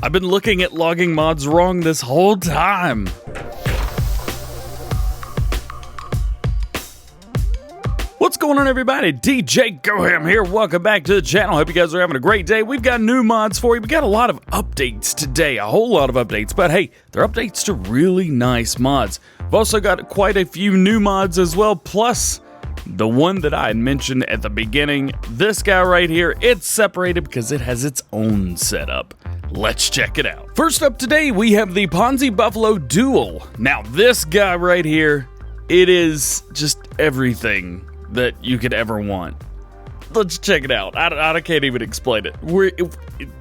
I've been looking at logging mods wrong this whole time. What's going on, everybody? DjGoHam here. Welcome back to the channel. Hope you guys are having a great day. We've got new mods for you. We got a lot of updates today, a whole lot of updates, but hey, they're updates to really nice mods. We've also got quite a few new mods as well, plus the one that I had mentioned at the beginning, this guy right here, it's separated because it has its own setup. Let's check it out. First up today, we have the Ponzi Buffalo Duel. Now, this guy right here, it is just everything that you could ever want. Let's check it out. I can't even explain it.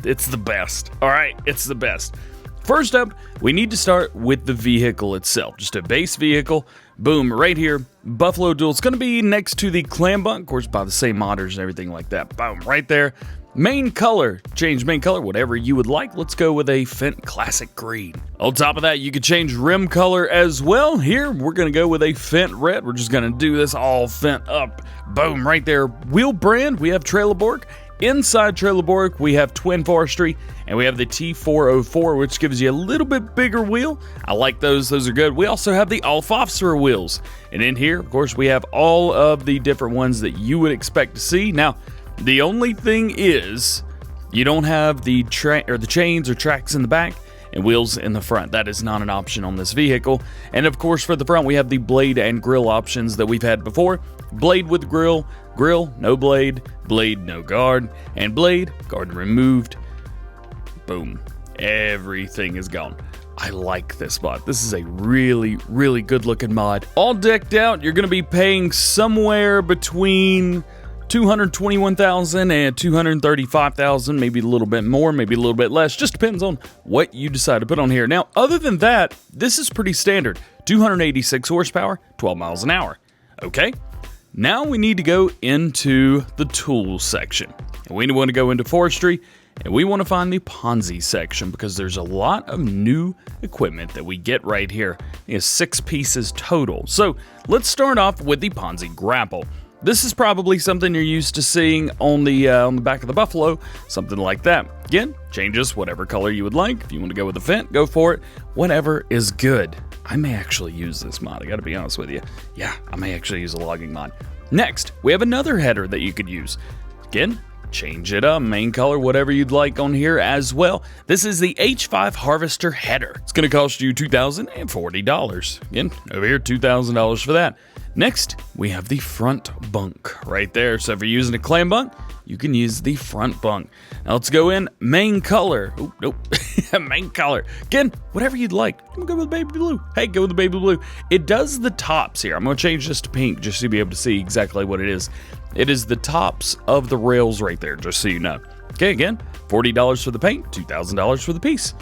It's the best. All right, it's the best. First up, we need to start with the vehicle itself. Just a base vehicle. Boom, right here. Buffalo Duel. It's going to be next to the Clam bunk, of course, by the same modders and everything like that. Boom, right there. Main color, change main color, whatever you would like. Let's go with a Fendt Classic Green. On top of that, you could change rim color as well. Here, we're going to go with a Fendt Red. We're just going to do this all Fendt up. Boom, right there. Wheel brand, we have Trelleborg. Inside Trelleborg, we have Twin Forestry, and we have the T404, which gives you a little bit bigger wheel. I like those. Those are good. We also have the Alfofsser wheels. And in here, of course, we have all of the different ones that you would expect to see. Now, the only thing is, you don't have the chains or tracks in the back and wheels in the front. That is not an option on this vehicle. And of course, for the front, we have the blade and grill options that we've had before. Blade with grill, grill, no blade, blade, no guard, and blade, guard removed. Boom. Everything is gone. I like this mod. This is a really, really good looking mod. All decked out, you're going to be paying somewhere between $221,000 and $235,000, maybe a little bit more, maybe a little bit less, just depends on what you decide to put on here. Now, other than that, this is pretty standard. 286 horsepower, 12 miles an hour. Okay, now we need to go into the tools section. And we want to go into forestry, and we want to find the Ponzi section because there's a lot of new equipment that we get right here. It has 6 pieces total. So let's start off with the Ponzi grapple. This is probably something you're used to seeing on the back of the Buffalo, something like that. Again, changes whatever color you would like. If you want to go with the Fendt, go for it. Whatever is good. I may actually use this mod, I gotta be honest with you. Yeah, I may actually use a logging mod. Next, we have another header that you could use. Again, change it up, main color, whatever you'd like on here as well. This is the H5 Harvester header. It's gonna cost you $2,040. Again, over here, $2,000 for that. Next, we have the front bunk right there. So if you're using a Clam bunk, you can use the front bunk. Now let's go in main color. Oh, nope. Main color. Again, whatever you'd like. I'm gonna go with baby blue. Hey, go with the baby blue. It does the tops here. I'm gonna change this to pink just to be able to see exactly what it is. It is the tops of the rails right there, just so you know. Okay, again, $40 for the paint, $2,000 for the piece.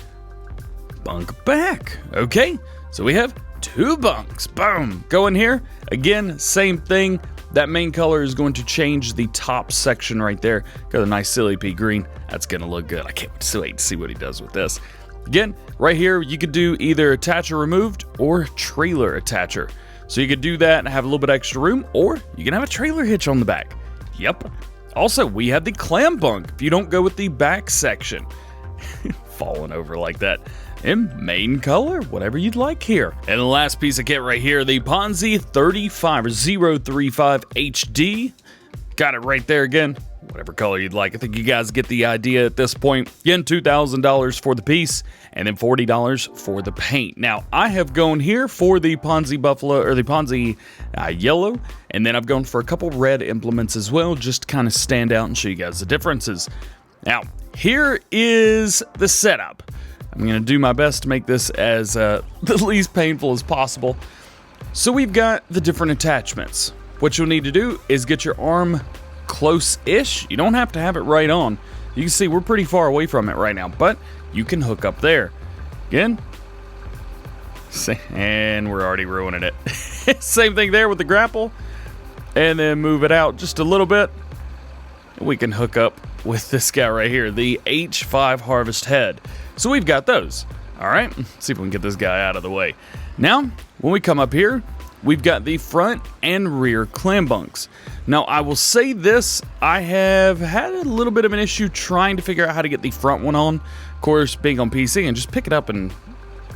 Bunk back. Okay, so we have 2 bunks. Boom. Go in here. Again, same thing. That main color is going to change the top section right there. Got a nice silly pea green. That's going to look good. I can't wait to see what he does with this. Again, right here, you could do either attacher removed or trailer attacher. So you could do that and have a little bit extra room, or you can have a trailer hitch on the back. Yep. Also, we have the Clam bunk if you don't go with the back section. Falling over like that. And main color, whatever you'd like here. And the last piece of kit right here, the Ponzi 035 HD. Got it right there again. Whatever color you'd like. I think you guys get the idea at this point. Again, $2,000 for the piece and then $40 for the paint. Now, I have gone here for the Ponzi Buffalo, or the Ponzi yellow, and then I've gone for a couple red implements as well, just to kind of stand out and show you guys the differences. Now, here is the setup. I'm going to do my best to make this as the least painful as possible. So we've got the different attachments. What you'll need to do is get your arm close-ish. You don't have to have it right on. You can see we're pretty far away from it right now, but you can hook up there. Again, and we're already ruining it. Same thing there with the grapple. And then move it out just a little bit. We can hook up with this guy right here, the H5 Harvest head. So we've got those. All right, let's see if we can get this guy out of the way. Now, when we come up here, we've got the front and rear clam bunks. Now, I will say this, I have had a little bit of an issue trying to figure out how to get the front one on course, being on PC and just pick it up and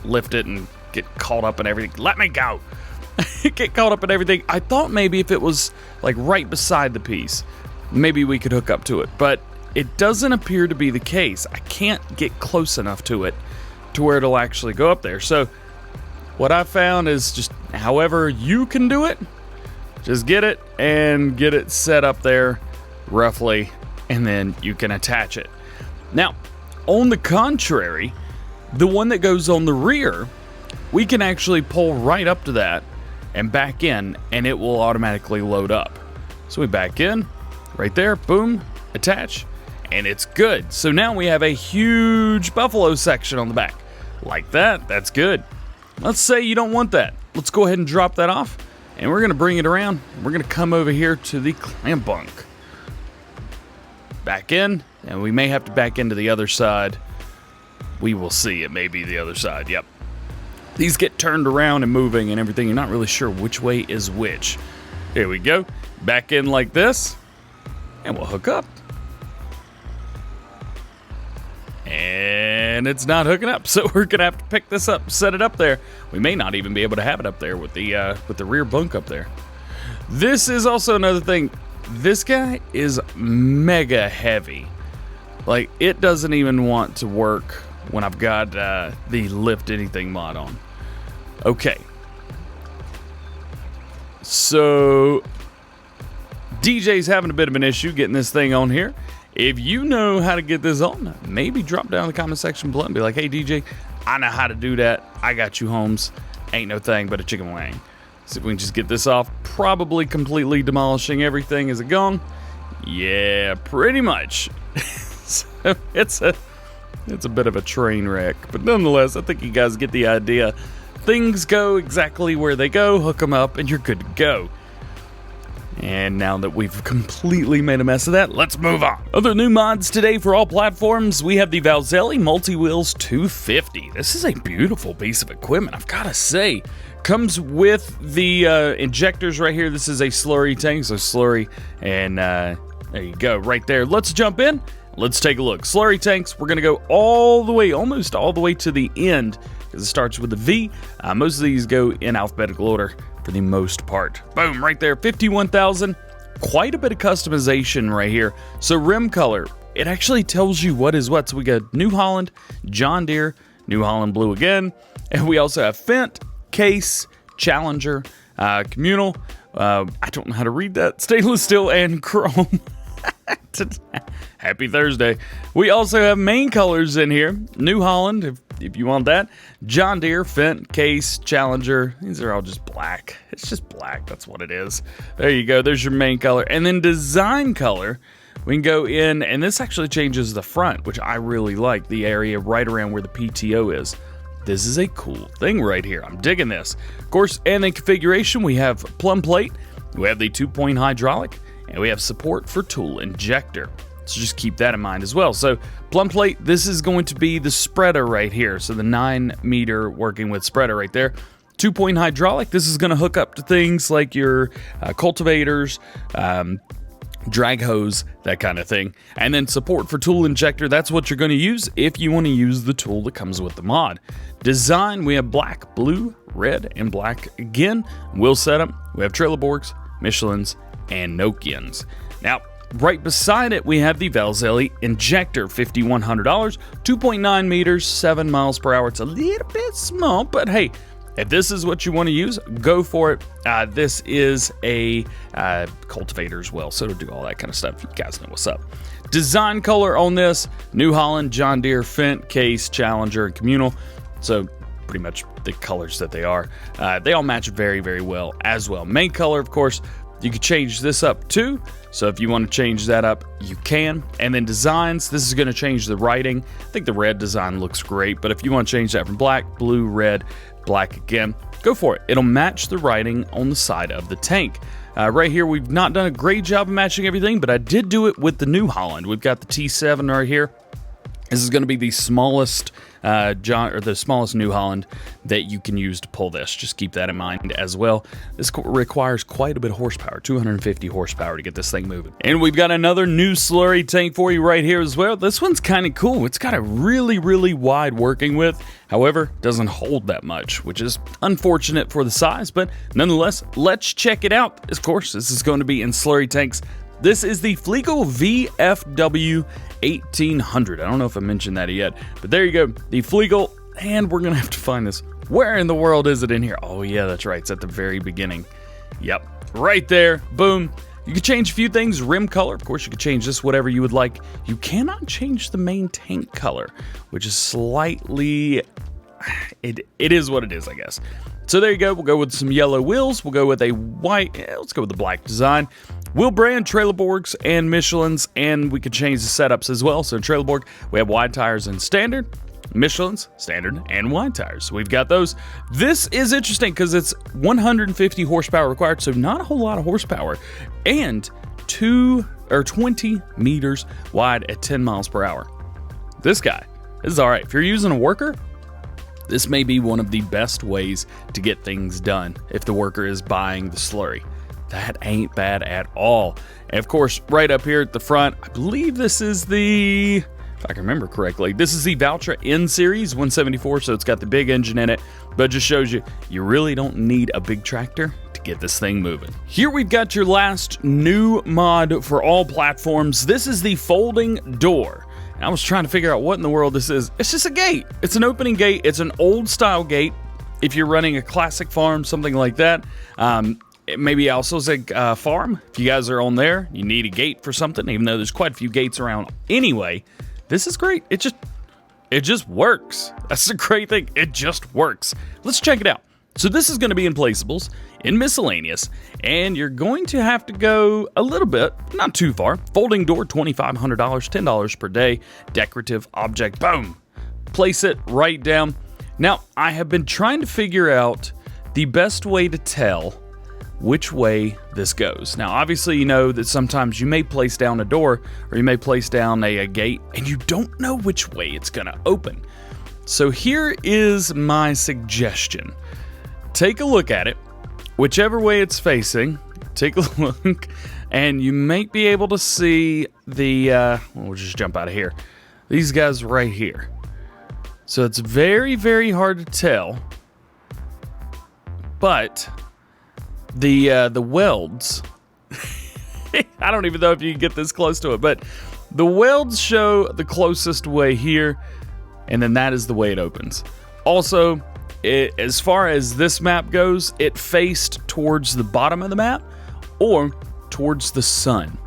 lift it and get caught up in everything. Let me go. Get caught up in everything. I thought maybe if it was like right beside the piece, maybe we could hook up to it, but it doesn't appear to be the case. I can't get close enough to it to where it'll actually go up there. So what I found is just however you can do it, just get it and get it set up there roughly, and then you can attach it. Now, on the contrary, the one that goes on the rear, we can actually pull right up to that and back in, and it will automatically load up. So we back in, right there, boom, attach, and it's good. So now we have a huge buffalo section on the back. Like that, that's good. Let's say you don't want that. Let's go ahead and drop that off, and we're gonna bring it around. We're gonna come over here to the clam bunk. Back in, and we may have to back into the other side. We will see, it may be the other side, yep. These get turned around and moving and everything. You're not really sure which way is which. Here we go. Back in like this. And we'll hook up. And it's not hooking up. So we're going to have to pick this up, set it up there. We may not even be able to have it up there with the rear bunk up there. This is also another thing. This guy is mega heavy. Like, it doesn't even want to work when I've got the lift anything mod on. Okay. So, DJ's having a bit of an issue getting this thing on here. If you know how to get this on, maybe drop down in the comment section below and be like, hey DJ, I know how to do that. I got you, Holmes. Ain't no thing but a chicken wing. See if we can just get this off. Probably completely demolishing everything. Is it gone? Yeah, pretty much. So it's a bit of a train wreck, but nonetheless, I think you guys get the idea. Things go exactly where they go, hook them up, and you're good to go. And now that we've completely made a mess of that, let's move on. Other new mods today for all platforms, we have the Valzelli Multiwheels 250. This is a beautiful piece of equipment, I've gotta say. Comes with the injectors right here. This is a slurry tank, so slurry, and there you go, right there. Let's jump in. Let's take a look. Slurry tanks, we're going to go all the way, almost all the way to the end, because it starts with a V. Most of these go in alphabetical order for the most part. Boom, right there, 51,000. Quite a bit of customization right here. So rim color, it actually tells you what is what. So we got New Holland, John Deere, New Holland Blue again, and we also have Fent, Case, Challenger, Communal, I don't know how to read that, Stainless Steel, and Chrome. Happy Thursday. We also have main colors in here. New Holland, if you want that. John Deere, Fent, Case, Challenger. These are all just black. It's just black. That's what it is. There you go. There's your main color. And then design color, we can go in, and this actually changes the front, which I really like, the area right around where the PTO is. This is a cool thing right here. I'm digging this. Of course, and in configuration, we have plumb plate. We have the 2-point hydraulic. And we have support for tool injector. So just keep that in mind as well. So plumb plate, this is going to be the spreader right here. So the 9-meter working with spreader right there. 2-point hydraulic, this is going to hook up to things like your cultivators, drag hose, that kind of thing. And then support for tool injector, that's what you're going to use if you want to use the tool that comes with the mod. Design, we have black, blue, red, and black again. Wheel setup, we have Trelleborgs, Michelin's, and Nokians. Now, right beside it, we have the Valzelli injector, $5,100, 2.9 meters, 7 miles per hour. It's a little bit small, but hey, if this is what you want to use, go for it. This is a cultivator as well, so it'll do all that kind of stuff. You guys know what's up. Design color on this, New Holland, John Deere, Fent, Case, Challenger, and Communal. So pretty much the colors that they are. They all match very, very well as well. Main color, of course, you can change this up too. So if you want to change that up, you can. And then designs, this is going to change the writing. I think the red design looks great, but if you want to change that from black, blue, red, black again, go for it. It'll match the writing on the side of the tank. Right here, we've not done a great job of matching everything, but I did do it with the New Holland. We've got the T7 right here. This is going to be the smallest the smallest New Holland that you can use to pull this. Just keep that in mind as well. This requires quite a bit of horsepower, 250 horsepower to get this thing moving. And we've got another new slurry tank for you right here as well. This one's kind of cool. It's got a really, really wide working width. However, doesn't hold that much, which is unfortunate for the size, but nonetheless, let's check it out. Of course, this is going to be in slurry tanks. This is the Fliegl VFW 1800. I don't know if I mentioned that yet, but there you go, the Fliegl, and we're gonna have to find this. Where in the world is it in here? Oh yeah, that's right, it's at the very beginning. Yep, right there, boom. You can change a few things, rim color, of course you could change this whatever you would like. You cannot change the main tank color, which is slightly, it is what it is, I guess. So there you go, we'll go with some yellow wheels, we'll go with a white, let's go with the black design. Wheel brand, Trailerborgs, and Michelin's, and we could change the setups as well. So Trailerborg, we have wide tires and standard, Michelin's, standard, and wide tires. So we've got those. This is interesting because it's 150 horsepower required, so not a whole lot of horsepower, and 20 meters wide at 10 miles per hour. This is all right. If you're using a worker, this may be one of the best ways to get things done if the worker is buying the slurry. That ain't bad at all. And of course, right up here at the front, I believe this is the, if I can remember correctly, this is the Valtra N Series 174, so it's got the big engine in it, but it just shows you, you really don't need a big tractor to get this thing moving. Here we've got your last new mod for all platforms. This is the folding door. And I was trying to figure out what in the world this is. It's just a gate. It's an opening gate. It's an old style gate. If you're running a classic farm, something like that, maybe also a farm. If you guys are on there, you need a gate for something, even though there's quite a few gates around anyway. This is great. It just works. That's the great thing. It just works. Let's check it out. So this is going to be in placeables, in miscellaneous, and you're going to have to go a little bit, not too far. Folding door, $2,500, $10 per day. Decorative object, boom. Place it right down. Now, I have been trying to figure out the best way to tell which way this goes. Now, obviously, you know that sometimes you may place down a door or you may place down a gate and you don't know which way it's gonna open. So here is my suggestion. Take a look at it, whichever way it's facing, take a look, and you might be able to see the, we'll just jump out of here, these guys right here. So it's very, very hard to tell, but the welds, I don't even know if you can get this close to it, but the welds show the closest way here, and then that is the way it opens. Also, as far as this map goes, it faced towards the bottom of the map or towards the sun.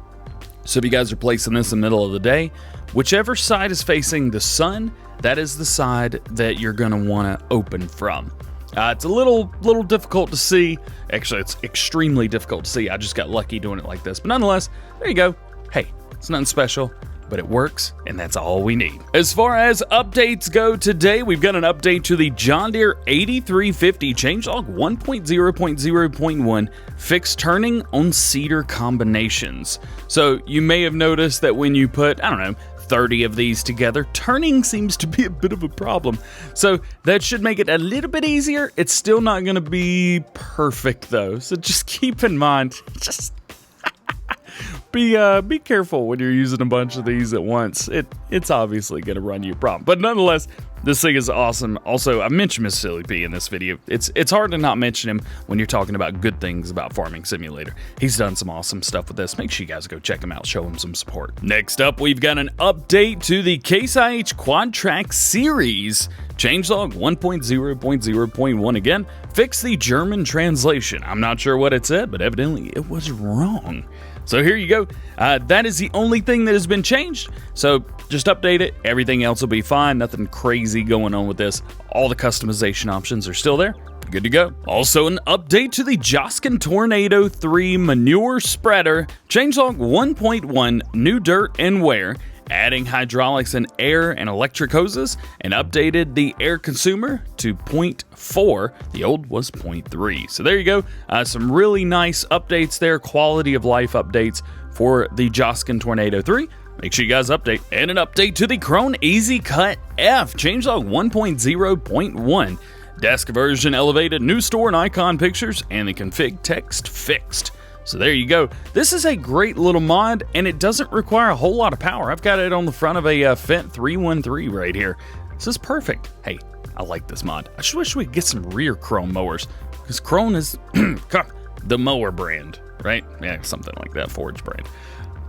So if you guys are placing this in the middle of the day, whichever side is facing the sun, that is the side that you're going to want to open from. It's a little difficult to see. Actually, it's extremely difficult to see. I just got lucky doing it like this. But nonetheless, there you go. Hey, it's nothing special, but it works, and that's all we need. As far as updates go today, we've got an update to the John Deere 8350 Changelog 1.0.0.1 fixed turning on seeder combinations. So you may have noticed that when you put, I don't know, 30 of these together, turning seems to be a bit of a problem. So that should make it a little bit easier. It's still not going to be perfect though. So just keep in mind, just be careful when you're using a bunch of these at once. It's obviously going to run you a problem. But nonetheless, this thing is awesome. Also, I mentioned Miss Silly P in this video. It's hard to not mention him when you're talking about good things about Farming Simulator. He's done some awesome stuff with this. Make sure you guys go check him out. Show him some support. Next up, we've got an update to the Case IH Quadtrac series. Changelog 1.0.0.1 again. Fix the German translation. I'm not sure what it said, but evidently it was wrong. So here you go. That is the only thing that has been changed. So just update it. Everything else will be fine. Nothing crazy going on with this. All the customization options are still there. Good to go. Also an update to the Joskin Tornado 3 manure spreader. Changelog 1.1 new dirt and wear. Adding hydraulics and air and electric hoses, and updated the air consumer to 0.4. The old was 0.3. So there you go. Some really nice updates there, quality of life updates for the Joskin Tornado 3. make sure you guys update. And an update to the Krone Easy Cut F, changelog 1.0.1. Desk version elevated, new store and icon pictures, and the config text fixed. So there you go. This is a great little mod, and it doesn't require a whole lot of power. I've got it on the front of a Fendt 313 right here. This is perfect. Hey, I like this mod. I just wish we could get some rear Krone mowers, because Krone is the mower brand, right? Yeah, something like that, Forge brand.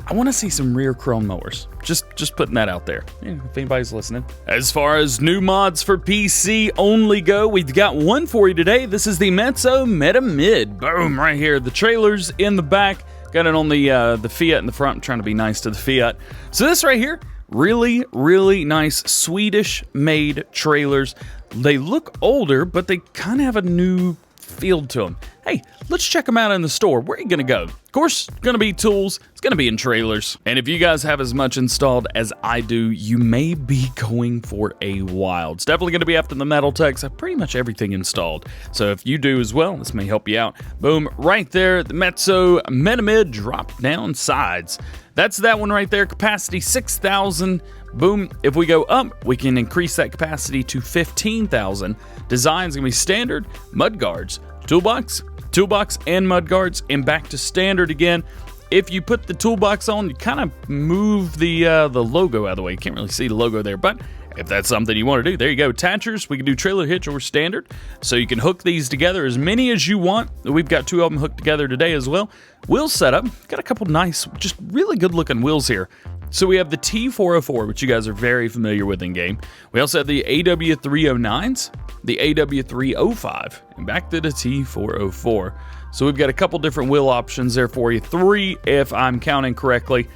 I want to see some rear Krone mowers. Just putting that out there, if anybody's listening. As far as new mods for PC only go, we've got one for you today. This is the Metsjo MetaMid. Boom, right here. The trailer's in the back. Got it on the Fiat in the front. I'm trying to be nice to the Fiat. So this right here, really, really nice Swedish-made trailers. They look older, but they kind of have a new feel to them. Hey, let's check them out in the store. Where are you gonna go? Of course, it's gonna be tools. It's gonna be in trailers. And if you guys have as much installed as I do, you may be going for a while. It's definitely gonna be after the Metal Techs. I have pretty much everything installed. So if you do as well, this may help you out. Boom, right there, the Metsjo MetaMid drop down sides. That's that one right there, capacity 6,000. Boom, if we go up, we can increase that capacity to 15,000. Design's gonna be standard, mud guards, toolbox and mud guards, and back to standard again. If you put the toolbox on, you kind of move the logo out of the way. You can't really see the logo there, but if that's something you want to do, there you go. Attachers, we can do trailer hitch or standard, so you can hook these together as many as you want. We've got two of them hooked together today as well. Wheel setup, got a couple nice, just really good looking wheels here. So we have the T404, which you guys are very familiar with in game. We also have the AW309s, the AW305, and back to the T404. So we've got a couple different wheel options there for you. 3, if I'm counting correctly.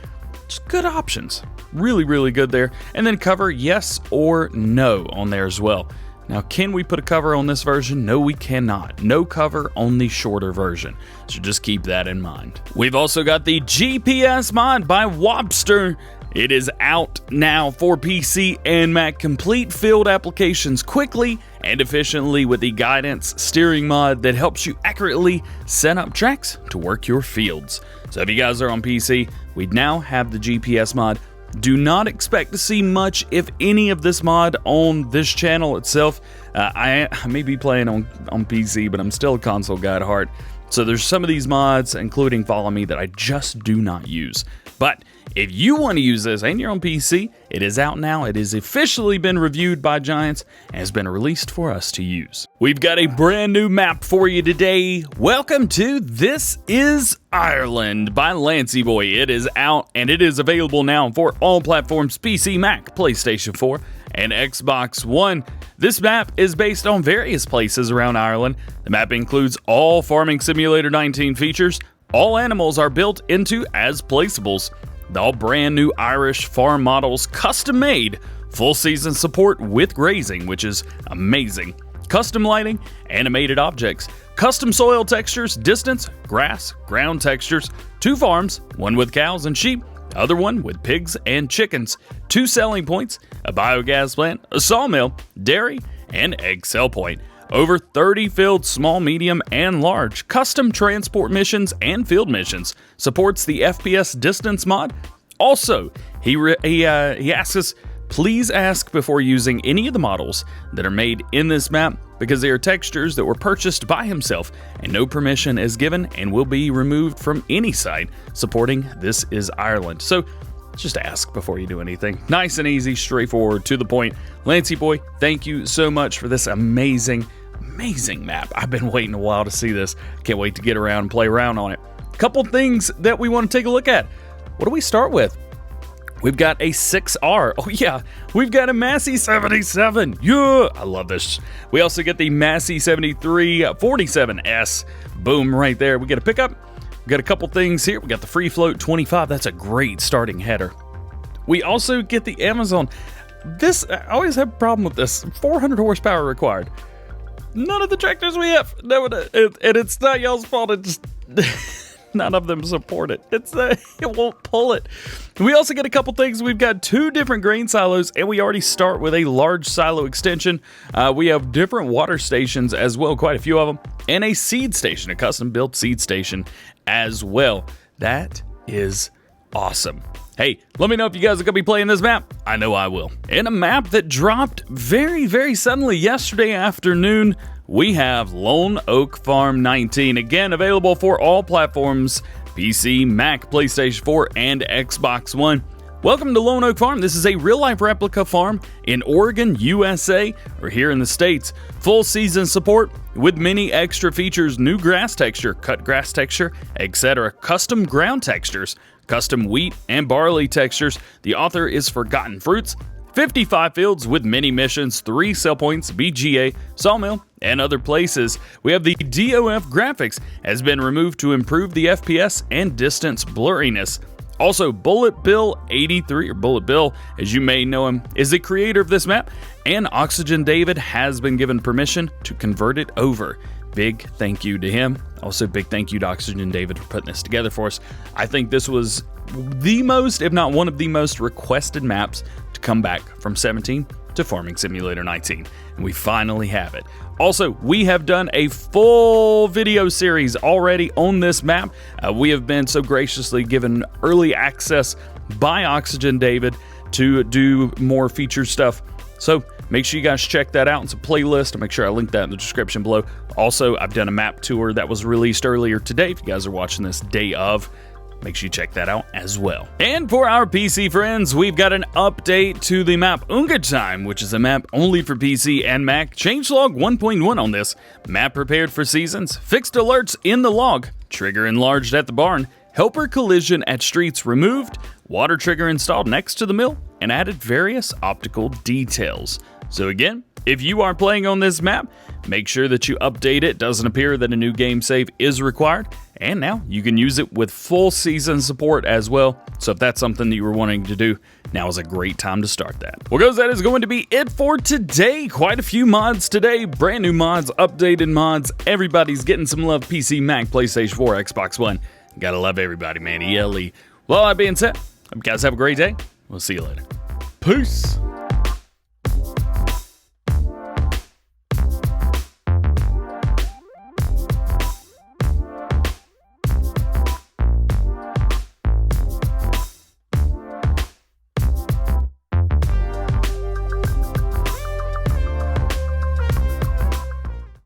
Just good options. Really, really good there. And then cover, yes or no on there as well. Now, can we put a cover on this version? No, we cannot. No cover on the shorter version. So just keep that in mind. We've also got the GPS mod by Wobster. It is out now for PC and Mac. Complete field applications quickly and efficiently with the guidance steering mod that helps you accurately set up tracks to work your fields. So if you guys are on PC, we now have the GPS mod. Do not expect to see much, if any, of this mod on this channel itself. I may be playing on PC, but I'm still a console guy at heart. So there's some of these mods, including Follow Me, that I just do not use. But if you want to use this and you're on PC, it is out now. It has officially been reviewed by Giants and has been released for us to use. We've got a brand new map for you today. Welcome to This Is Ireland by Lancey Boy. It is out and it is available now for all platforms: PC, Mac, PlayStation 4, and Xbox One. This map is based on various places around Ireland. The map includes all Farming Simulator 19 features. All animals are built into as placeables. All brand new Irish farm models, custom made, full season support with grazing, which is amazing. Custom lighting, animated objects, custom soil textures, distance, grass, ground textures, 2 farms, one with cows and sheep, other one with pigs and chickens, 2 selling points, a biogas plant, a sawmill, dairy, and egg sell point. Over 30 fields, small, medium, and large. Custom transport missions and field missions. Supports the FPS distance mod. Also, he asks us, please ask before using any of the models that are made in this map, because they are textures that were purchased by himself and no permission is given and will be removed from any site supporting This Is Ireland. So just ask before you do anything. Nice and easy, straightforward, to the point. Lancey Boy, thank you so much for this amazing map. I've been waiting a while to see this. Can't wait to get around and play around on it. Couple things that we want to take a look at. What do we start with? We've got a 6R. Oh yeah, we've got a Massey 77. Yeah, I love this. We also get the Massey 73 47S. Boom, right there. We get a pickup. We got a couple things here. We got the Free Float 25. That's a great starting header. We also get the Amazon. This, I always have a problem with this. 400 horsepower required. None of the tractors we have. No, and it's not y'all's fault. It just none of them support it. It won't pull it. We also get a couple things. We've got 2 different grain silos, and we already start with a large silo extension. We have different water stations as well, quite a few of them, and a seed station, a custom built seed station as well. That is awesome. Hey, let me know if you guys are going to be playing this map. I know I will. In a map that dropped very, very suddenly yesterday afternoon, we have Lone Oak Farm 19. Again, available for all platforms, PC, Mac, PlayStation 4, and Xbox One. Welcome to Lone Oak Farm. This is a real-life replica farm in Oregon, USA, or here in the States. Full season support with many extra features, new grass texture, cut grass texture, etc. Custom ground textures, custom wheat and barley textures. The author is Forgotten Fruits. 55 fields with mini missions, 3 sell points, BGA, sawmill, and other places. We have the DOF graphics has been removed to improve the FPS and distance blurriness. Also, Bullet Bill 83, or Bullet Bill, as you may know him, is the creator of this map, and Oxygen David has been given permission to convert it over. Big thank you to him. Also, big thank you to Oxygen David for putting this together for us. I think this was the most, if not one of the most requested maps to come back from 17 to Farming Simulator 19, and we finally have it. Also, we have done a full video series already on this map. We have been so graciously given early access by Oxygen David to do more featured stuff. So make sure you guys check that out. It's a playlist. I'll make sure I link that in the description below. Also, I've done a map tour that was released earlier today. If you guys are watching this day of, make sure you check that out as well. And for our PC friends, we've got an update to the map Ungetsheim, which is a map only for PC and Mac. Changelog 1.1 on this. Map prepared for seasons. Fixed alerts in the log. Trigger enlarged at the barn. Helper collision at streets removed. Water trigger installed next to the mill. And added various optical details. So again, if you are playing on this map, make sure that you update it. Doesn't appear that a new game save is required. And now you can use it with full season support as well. So if that's something that you were wanting to do, now is a great time to start that. Well, guys, that is going to be it for today. Quite a few mods today. Brand new mods, updated mods. Everybody's getting some love. PC, Mac, PlayStation 4, Xbox One. Gotta love everybody, man. ELE. Well, that being said, hope you guys have a great day. We'll see you later. Peace.